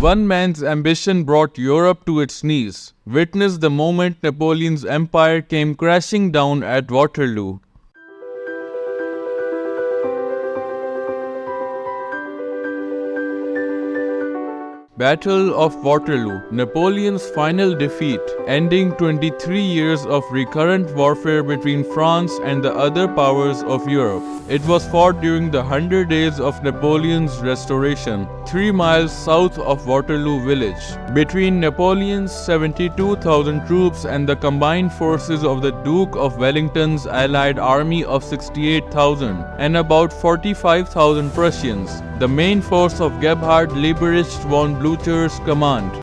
one man's ambition brought Europe to its knees. Witness the moment Napoleon's empire came crashing down at Waterloo. Battle of Waterloo, Napoleon's final defeat, ending 23 years of recurrent warfare between France and the other powers of Europe. It was fought during the 100 Days of Napoleon's Restoration, 3 miles south of Waterloo village, between Napoleon's 72,000 troops and the combined forces of the Duke of Wellington's allied army of 68,000 and about 45,000 Prussians, the main force of Gebhard Lieberich von Blücher's command.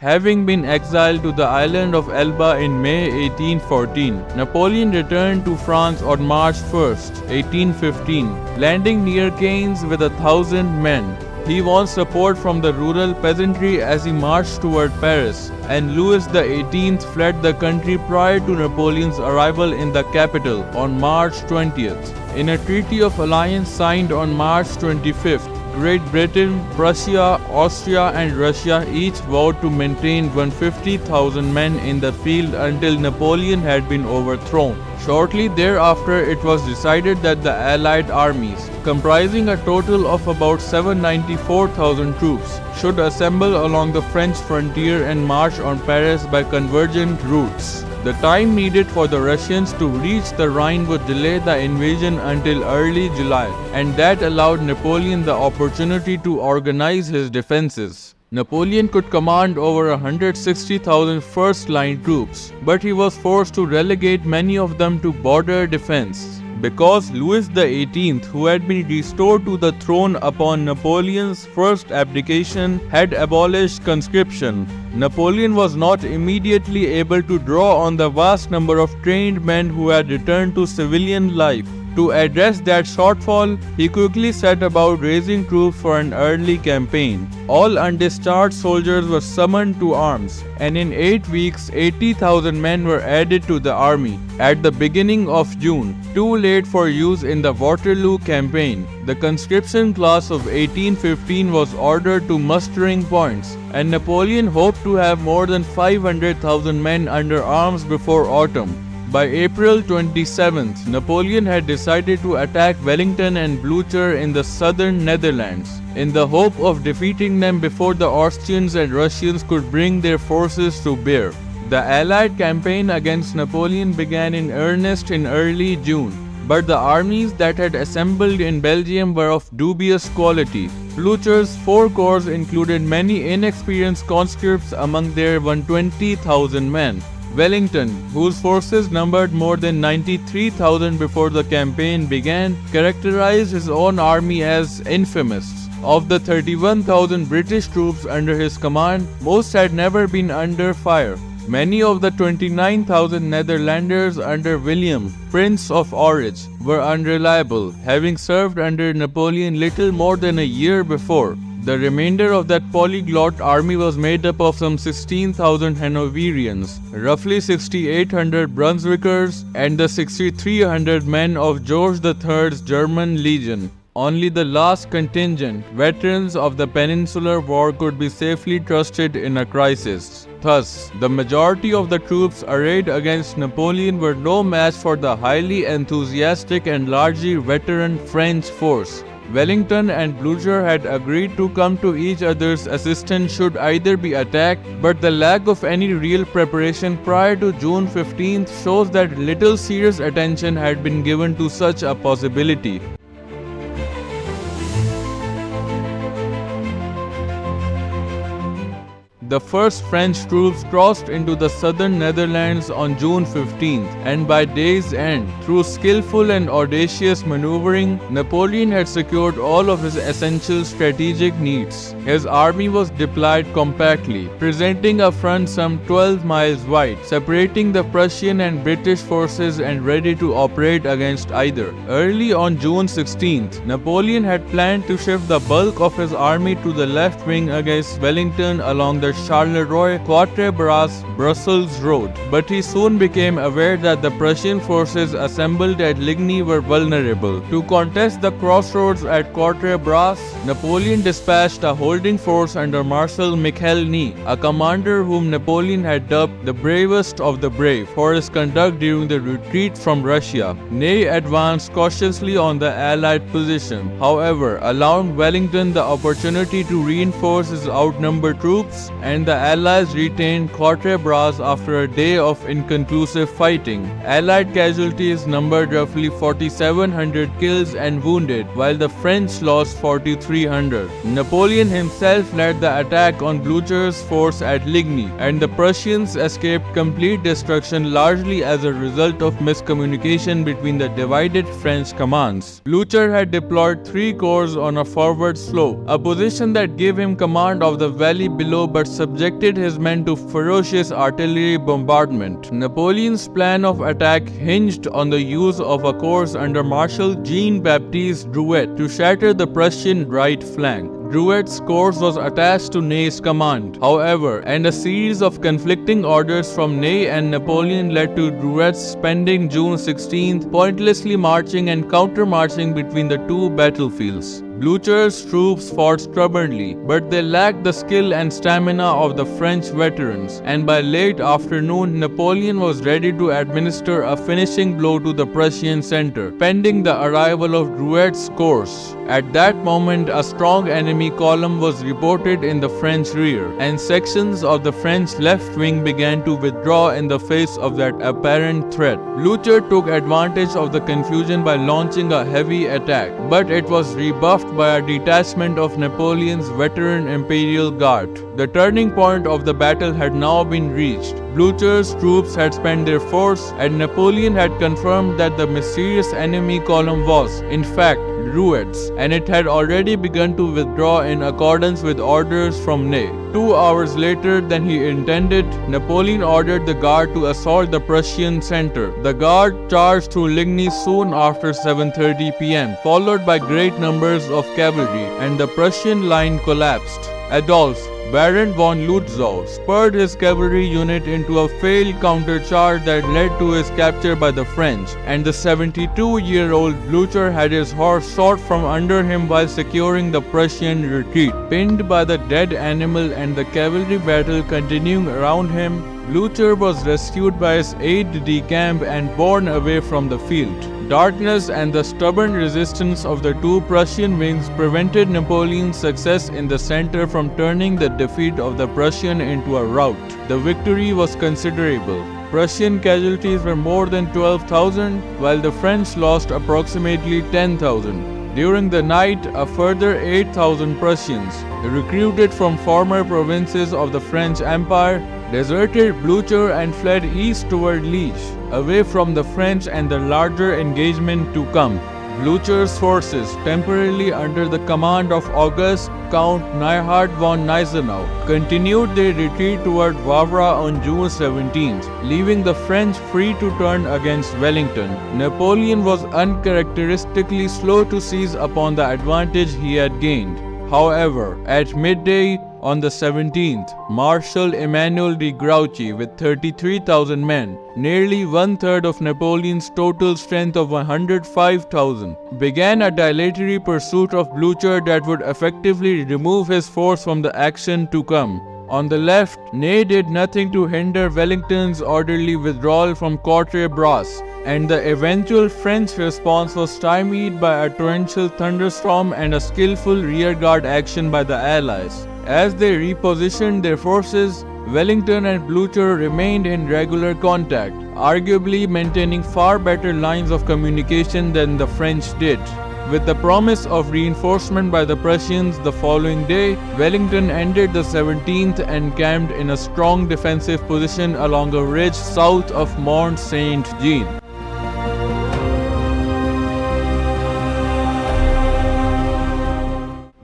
Having been exiled to the island of Elba in May 1814, Napoleon returned to France on March 1, 1815, landing near Cannes with 1,000 men. He won support from the rural peasantry as he marched toward Paris, and Louis XVIII fled the country prior to Napoleon's arrival in the capital on March 20th. In a treaty of alliance signed on March 25th, Great Britain, Prussia, Austria and Russia each vowed to maintain 150,000 men in the field until Napoleon had been overthrown. Shortly thereafter, it was decided that the Allied armies, comprising a total of about 794,000 troops, should assemble along the French frontier and march on Paris by convergent routes. The time needed for the Russians to reach the Rhine would delay the invasion until early July, and that allowed Napoleon the opportunity to organize his defenses. Napoleon could command over 160,000 first-line troops, but he was forced to relegate many of them to border defense. Because Louis XVIII, who had been restored to the throne upon Napoleon's first abdication, had abolished conscription, Napoleon was not immediately able to draw on the vast number of trained men who had returned to civilian life. To address that shortfall, he quickly set about raising troops for an early campaign. All undischarged soldiers were summoned to arms, and in 8 weeks, 80,000 men were added to the army. At the beginning of June, too late for use in the Waterloo campaign, the conscription class of 1815 was ordered to mustering points, and Napoleon hoped to have more than 500,000 men under arms before autumn. By April 27th, Napoleon had decided to attack Wellington and Blücher in the southern Netherlands, in the hope of defeating them before the Austrians and Russians could bring their forces to bear. The Allied campaign against Napoleon began in earnest in early June, but the armies that had assembled in Belgium were of dubious quality. Blücher's 4 corps included many inexperienced conscripts among their 120,000 men. Wellington, whose forces numbered more than 93,000 before the campaign began, characterized his own army as infamous. Of the 31,000 British troops under his command, most had never been under fire. Many of the 29,000 Netherlanders under William, Prince of Orange, were unreliable, having served under Napoleon little more than a year before. The remainder of that polyglot army was made up of some 16,000 Hanoverians, roughly 6,800 Brunswickers, and the 6,300 men of George III's German Legion. Only the last contingent, veterans of the Peninsular War, could be safely trusted in a crisis. Thus, the majority of the troops arrayed against Napoleon were no match for the highly enthusiastic and largely veteran French force. Wellington and Blücher had agreed to come to each other's assistance should either be attacked, but the lack of any real preparation prior to June 15th shows that little serious attention had been given to such a possibility. The first French troops crossed into the southern Netherlands on June 15th, and by day's end, through skillful and audacious maneuvering, Napoleon had secured all of his essential strategic needs. His army was deployed compactly, presenting a front some 12 miles wide, separating the Prussian and British forces and ready to operate against either. Early on June 16th, Napoleon had planned to shift the bulk of his army to the left wing against Wellington along the Charleroi, Quatre Bras, Brussels road. But he soon became aware that the Prussian forces assembled at Ligny were vulnerable. To contest the crossroads at Quatre Bras, Napoleon dispatched a holding force under Marshal Michel Ney, a commander whom Napoleon had dubbed the bravest of the brave for his conduct during the retreat from Russia. Ney advanced cautiously on the Allied position, however, allowing Wellington the opportunity to reinforce his outnumbered troops, and the Allies retained Quatre Bras after a day of inconclusive fighting. Allied casualties numbered roughly 4,700 killed and wounded, while the French lost 4,300. Napoleon himself led the attack on Blucher's force at Ligny, and the Prussians escaped complete destruction largely as a result of miscommunication between the divided French commands. Blucher had deployed 3 corps on a forward slope, a position that gave him command of the valley below but subjected his men to ferocious artillery bombardment. Napoleon's plan of attack hinged on the use of a corps under Marshal Jean-Baptiste Drouet to shatter the Prussian right flank. Drouet's corps was attached to Ney's command, however, and a series of conflicting orders from Ney and Napoleon led to Drouet's spending June 16th pointlessly marching and counter-marching between the two battlefields. Blucher's troops fought stubbornly, but they lacked the skill and stamina of the French veterans, and by late afternoon, Napoleon was ready to administer a finishing blow to the Prussian center, pending the arrival of Drouet's corps. At that moment, a strong enemy column was reported in the French rear, and sections of the French left wing began to withdraw in the face of that apparent threat. Blucher took advantage of the confusion by launching a heavy attack, but it was rebuffed by a detachment of Napoleon's veteran Imperial Guard. The turning point of the battle had now been reached. Blucher's troops had spent their force, and Napoleon had confirmed that the mysterious enemy column was, in fact, Drouet's, and it had already begun to withdraw in accordance with orders from Ney. 2 hours later than he intended, Napoleon ordered the Guard to assault the Prussian center. The Guard charged through Ligny soon after 7:30 p.m., followed by great numbers of cavalry, and the Prussian line collapsed. Adolphe, Baron von Lutzow, spurred his cavalry unit into a failed countercharge that led to his capture by the French, and the 72-year-old Blucher had his horse shot from under him while securing the Prussian retreat. Pinned by the dead animal and the cavalry battle continuing around him, Blucher was rescued by his aide-de-camp and borne away from the field. Darkness and the stubborn resistance of the two Prussian wings prevented Napoleon's success in the center from turning the defeat of the Prussian into a rout. The victory was considerable. Prussian casualties were more than 12,000, while the French lost approximately 10,000. During the night, a further 8,000 Prussians, recruited from former provinces of the French Empire, deserted Blucher and fled east toward Liège, away from the French and the larger engagement to come. Blucher's forces, temporarily under the command of August Count Neihard von Gneisenau, continued their retreat toward Wavre on June 17th, leaving the French free to turn against Wellington. Napoleon was uncharacteristically slow to seize upon the advantage he had gained. However, at midday on the 17th, Marshal Emmanuel de Grouchy, with 33,000 men, nearly one-third of Napoleon's total strength of 105,000, began a dilatory pursuit of Blucher that would effectively remove his force from the action to come. On the left, Ney did nothing to hinder Wellington's orderly withdrawal from Quatre Bras, and the eventual French response was stymied by a torrential thunderstorm and a skillful rearguard action by the Allies. As they repositioned their forces, Wellington and Blucher remained in regular contact, arguably maintaining far better lines of communication than the French did. With the promise of reinforcement by the Prussians the following day, Wellington ended the 17th and camped in a strong defensive position along a ridge south of Mont Saint-Jean.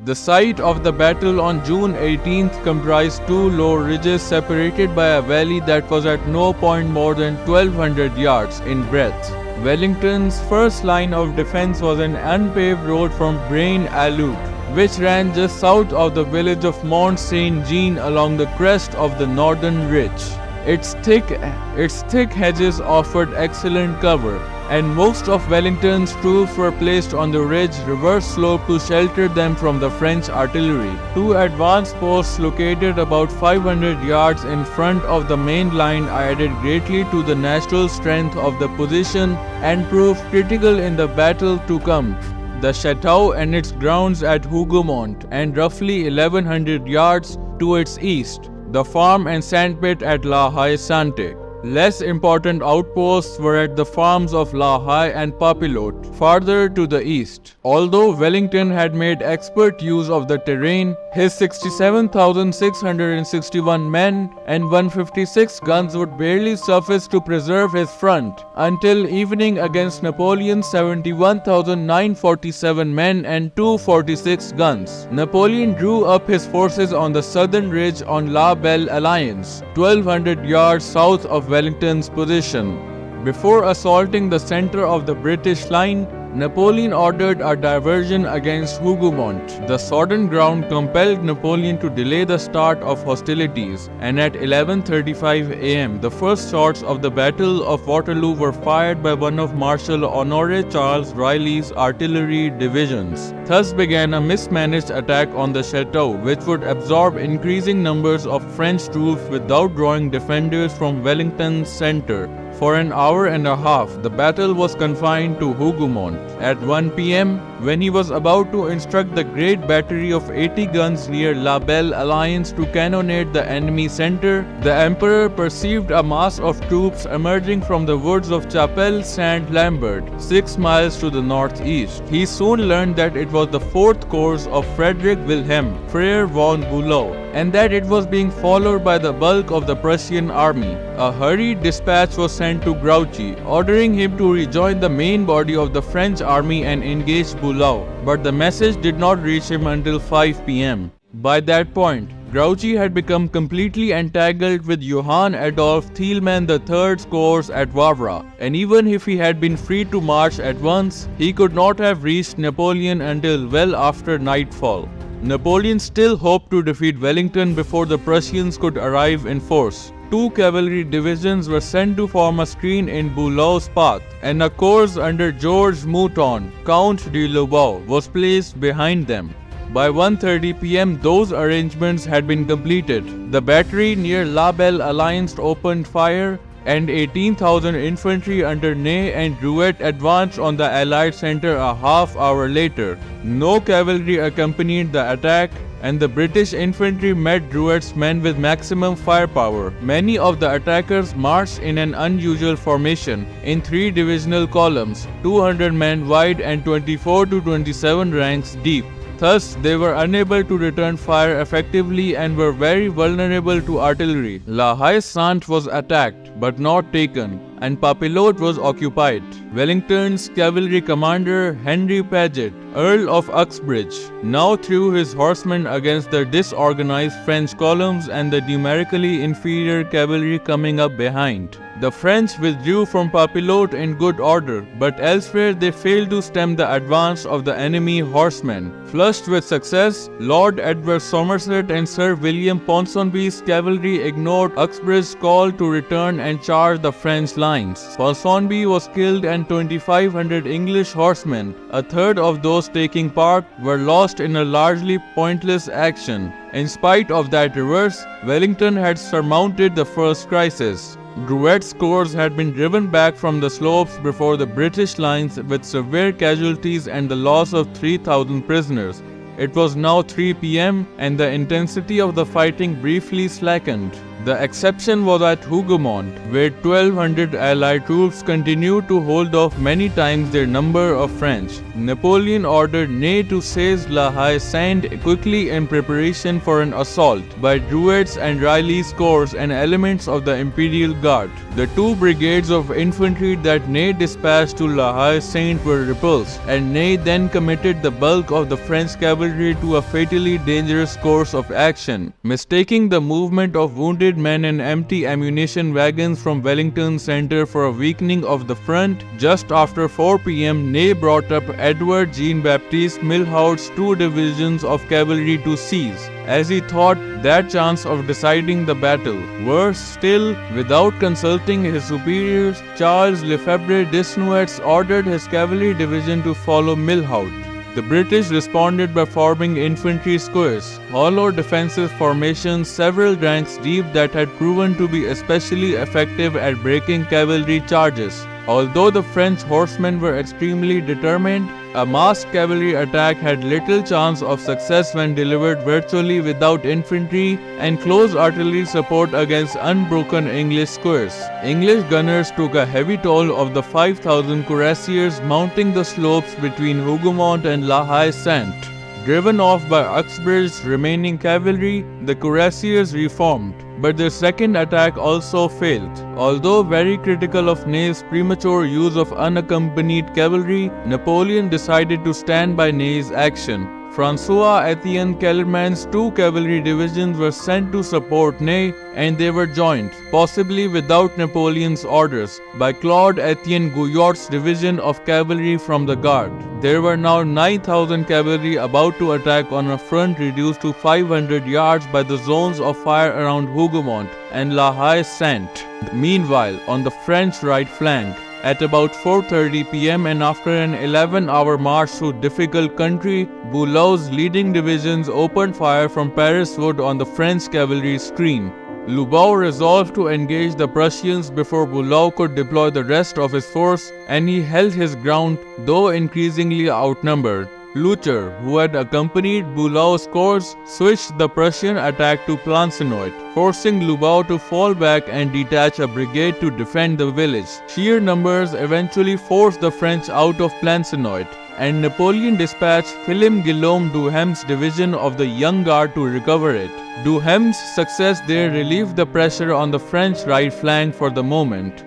The site of the battle on June 18th comprised two low ridges separated by a valley that was at no point more than 1,200 yards in breadth. Wellington's first line of defense was an unpaved road from Braine-l'Alleud, which ran just south of the village of Mont Saint-Jean along the crest of the northern ridge. Its thick hedges offered excellent cover, and most of Wellington's troops were placed on the ridge reverse slope to shelter them from the French artillery. Two advanced posts located about 500 yards in front of the main line added greatly to the natural strength of the position and proved critical in the battle to come. The chateau and its grounds at Hougoumont, and roughly 1100 yards to its east, the farm and sandpit at La Haye-Sainte. Less important outposts were at the farms of La Haye and Papelotte, farther to the east. Although Wellington had made expert use of the terrain, his 67,661 men and 156 guns would barely suffice to preserve his front until evening against Napoleon's 71,947 men and 246 guns. Napoleon drew up his forces on the southern ridge on La Belle Alliance, 1200 yards south of Wellington's position. Before assaulting the center of the British line, Napoleon ordered a diversion against Hougoumont. The sodden ground compelled Napoleon to delay the start of hostilities, and at 11:35 am, the first shots of the Battle of Waterloo were fired by one of Marshal Honoré Charles Riley's artillery divisions. Thus began a mismanaged attack on the chateau, which would absorb increasing numbers of French troops without drawing defenders from Wellington's center. For an hour and a half, the battle was confined to Hougoumont. At 1 p.m., when he was about to instruct the great battery of 80 guns near La Belle Alliance to cannonade the enemy center, the Emperor perceived a mass of troops emerging from the woods of Chapelle Saint-Lambert, 6 miles to the northeast. He soon learned that it was the 4th Corps of Frederick Wilhelm Frere von Bülow, and that it was being followed by the bulk of the Prussian army. A hurried dispatch was sent to Grouchy, ordering him to rejoin the main body of the French army and engage Bülow, but the message did not reach him until 5 p.m. By that point, Grouchy had become completely entangled with Johann Adolf Thielmann III's corps at Wavre, and even if he had been free to march at once, he could not have reached Napoleon until well after nightfall. Napoleon still hoped to defeat Wellington before the Prussians could arrive in force. 2 cavalry divisions were sent to form a screen in Bülow's path, and a corps under Georges Mouton, Count de Lobau, was placed behind them. By 1:30 p.m., those arrangements had been completed. The battery near La Belle Alliance opened fire, and 18,000 infantry under Ney and Drouet advanced on the Allied center a half hour later. No cavalry accompanied the attack, and the British infantry met Drouet's men with maximum firepower. Many of the attackers marched in an unusual formation, in 3 divisional columns, 200 men wide and 24 to 27 ranks deep. Thus, they were unable to return fire effectively and were very vulnerable to artillery. La Haye-Sainte was attacked, but not taken, and Papelotte was occupied. Wellington's cavalry commander, Henry Paget, Earl of Uxbridge, now threw his horsemen against the disorganized French columns and the numerically inferior cavalry coming up behind. The French withdrew from Papelotte in good order, but elsewhere they failed to stem the advance of the enemy horsemen. Flushed with success, Lord Edward Somerset and Sir William Ponsonby's cavalry ignored Uxbridge's call to return and charge the French lines. Ponsonby was killed and 2,500 English horsemen, a third of those taking part, were lost in a largely pointless action. In spite of that reverse, Wellington had surmounted the first crisis. Drouet's corps had been driven back from the slopes before the British lines with severe casualties and the loss of 3,000 prisoners. It was now 3 p.m. and the intensity of the fighting briefly slackened. The exception was at Hougoumont, where 1,200 Allied troops continued to hold off many times their number of French. Napoleon ordered Ney to seize La Haye-Sainte quickly in preparation for an assault by Drouet's and Riley's corps and elements of the Imperial Guard. The 2 brigades of infantry that Ney dispatched to La Haye-Sainte were repulsed, and Ney then committed the bulk of the French cavalry to a fatally dangerous course of action, mistaking the movement of wounded wounded men and empty ammunition wagons from Wellington Center for a weakening of the front. Just after 4 p.m., Ney brought up Edward Jean-Baptiste Milhaud's 2 divisions of cavalry to seize, as he thought that chance of deciding the battle. Worse still, without consulting his superiors, Charles Lefebvre Desnouettes ordered his cavalry division to follow Milhaud. The British responded by forming infantry squares, hollow defensive formations several ranks deep that had proven to be especially effective at breaking cavalry charges. Although the French horsemen were extremely determined, a massed cavalry attack had little chance of success when delivered virtually without infantry and close artillery support against unbroken English squares. English gunners took a heavy toll of the 5,000 cuirassiers mounting the slopes between Hougoumont and La Haye-Sainte. Driven off by Uxbridge's remaining cavalry, the cuirassiers reformed, but their second attack also failed. Although very critical of Ney's premature use of unaccompanied cavalry, Napoleon decided to stand by Ney's action. François-Étienne Kellermann's 2 cavalry divisions were sent to support Ney, and they were joined, possibly without Napoleon's orders, by Claude-Étienne Gouillard's division of cavalry from the Guard. There were now 9,000 cavalry about to attack on a front reduced to 500 yards by the zones of fire around Hougoumont and La Haye-Sainte. Meanwhile, on the French right flank, at about 4:30 p.m. and after an 11-hour march through difficult country, Bulow's leading divisions opened fire from Paris Wood on the French cavalry screen. Lobau resolved to engage the Prussians before Bulow could deploy the rest of his force, and he held his ground, though increasingly outnumbered. Blücher, who had accompanied Bulow's corps, switched the Prussian attack to Plancenoit, forcing Lobau to fall back and detach a brigade to defend the village. Sheer numbers eventually forced the French out of Plancenoit, and Napoleon dispatched Philippe Guillaume Duhem's division of the Young Guard to recover it. Duhem's success there relieved the pressure on the French right flank for the moment.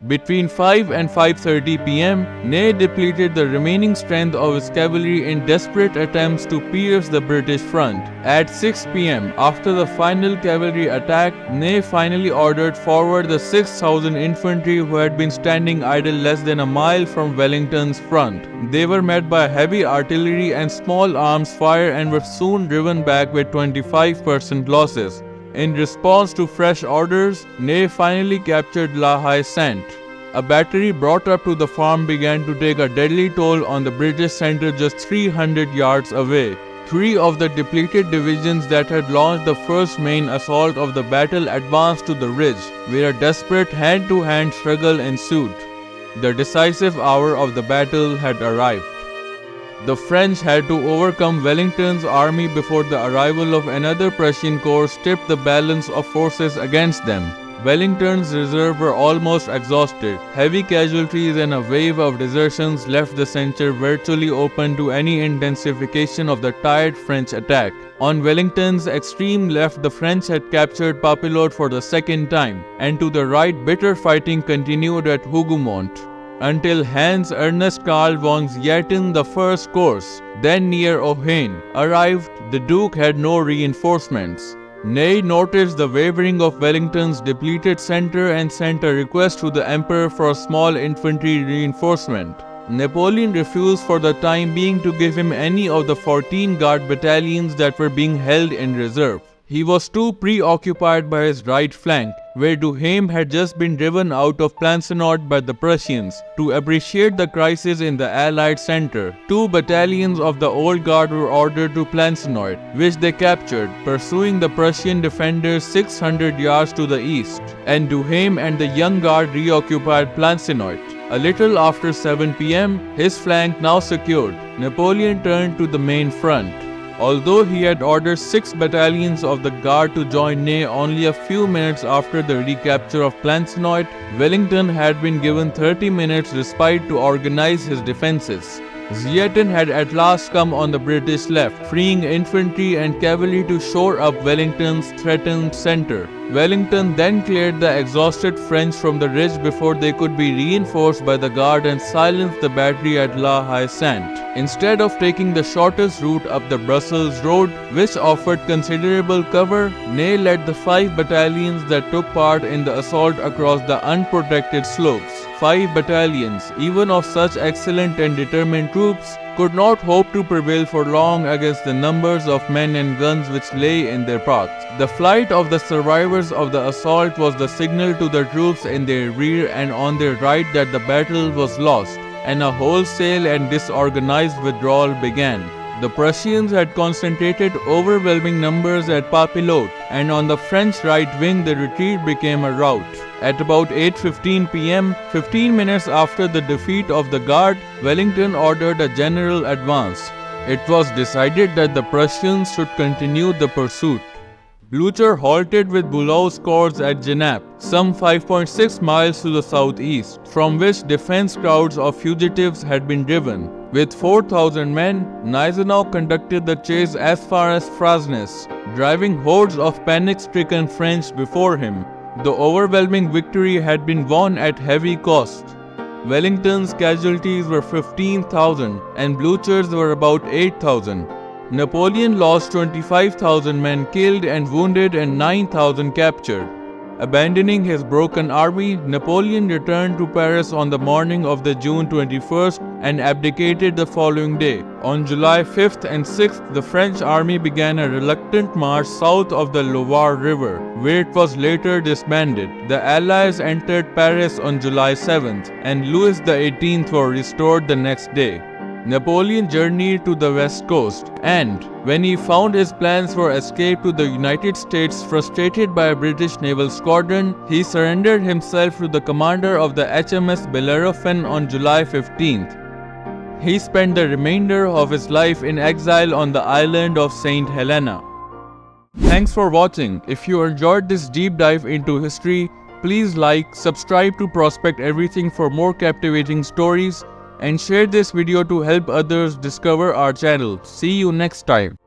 Between 5 and 5:30 p.m., Ney depleted the remaining strength of his cavalry in desperate attempts to pierce the British front. At 6 p.m., after the final cavalry attack, Ney finally ordered forward the 6,000 infantry who had been standing idle less than a mile from Wellington's front. They were met by heavy artillery and small arms fire and were soon driven back with 25% losses. In response to fresh orders, Ney finally captured La Haye-Sainte. A battery brought up to the farm began to take a deadly toll on the British center just 300 yards away. 3 of the depleted divisions that had launched the first main assault of the battle advanced to the ridge, where a desperate hand-to-hand struggle ensued. The decisive hour of the battle had arrived. The French had to overcome Wellington's army before the arrival of another Prussian corps tipped the balance of forces against them. Wellington's reserve were almost exhausted. Heavy casualties and a wave of desertions left the center virtually open to any intensification of the tired French attack. On Wellington's extreme left, the French had captured Papelotte for the second time, and to the right, bitter fighting continued at Hougoumont, until Hans Ernest Karl von Zieten, the first corps, then near Ohain, arrived. The Duke had no reinforcements. Ney noticed the wavering of Wellington's depleted center and sent a request to the Emperor for a small infantry reinforcement. Napoleon refused for the time being to give him any of the 14 guard battalions that were being held in reserve. He was too preoccupied by his right flank, where Duhesme had just been driven out of Plancenoit by the Prussians, to appreciate the crisis in the Allied center. 2 battalions of the Old Guard were ordered to Plancenoit, which they captured, pursuing the Prussian defenders 600 yards to the east, and Duhesme and the Young Guard reoccupied Plancenoit. A little after 7 p.m., his flank now secured, Napoleon turned to the main front. Although he had ordered 6 battalions of the Guard to join Ney only a few minutes after the recapture of Plancenoit, Wellington had been given 30 minutes respite to organize his defenses. Zieten had at last come on the British left, freeing infantry and cavalry to shore up Wellington's threatened center. Wellington then cleared the exhausted French from the ridge before they could be reinforced by the Guard and silence the battery at La Haye Sainte. Instead of taking the shortest route up the Brussels road, which offered considerable cover, Ney led the 5 battalions that took part in the assault across the unprotected slopes. 5 battalions, even of such excellent and determined troops, could not hope to prevail for long against the numbers of men and guns which lay in their path. The flight of the survivors of the assault was the signal to the troops in their rear and on their right that the battle was lost, and a wholesale and disorganized withdrawal began. The Prussians had concentrated overwhelming numbers at Papelotte, and on the French right wing the retreat became a rout. At about 8:15 p.m., 15 minutes after the defeat of the Guard, Wellington ordered a general advance. It was decided that the Prussians should continue the pursuit. Blücher halted with Bulow's corps at Genappe, some 5.6 miles to the southeast, from which defense crowds of fugitives had been driven. With 4,000 men, Gneisenau conducted the chase as far as Frasnes, driving hordes of panic-stricken French before him. The overwhelming victory had been won at heavy cost. Wellington's casualties were 15,000 and Blücher's were about 8,000. Napoleon lost 25,000 men killed and wounded and 9,000 captured. Abandoning his broken army, Napoleon returned to Paris on the morning of the June 21st and abdicated the following day. On July 5th and 6th, the French army began a reluctant march south of the Loire River, where it was later disbanded. The Allies entered Paris on July 7th, and Louis XVIII was restored the next day. Napoleon journeyed to the west coast, and when he found his plans for escape to the United States frustrated by a British naval squadron, he surrendered himself to the commander of the HMS Bellerophon on July 15th. He spent the remainder of his life in exile on the island of St. Helena. Thanks for watching. If you enjoyed this deep dive into history, please like, subscribe to Prospect Everything for more captivating stories, and share this video to help others discover our channel. See you next time.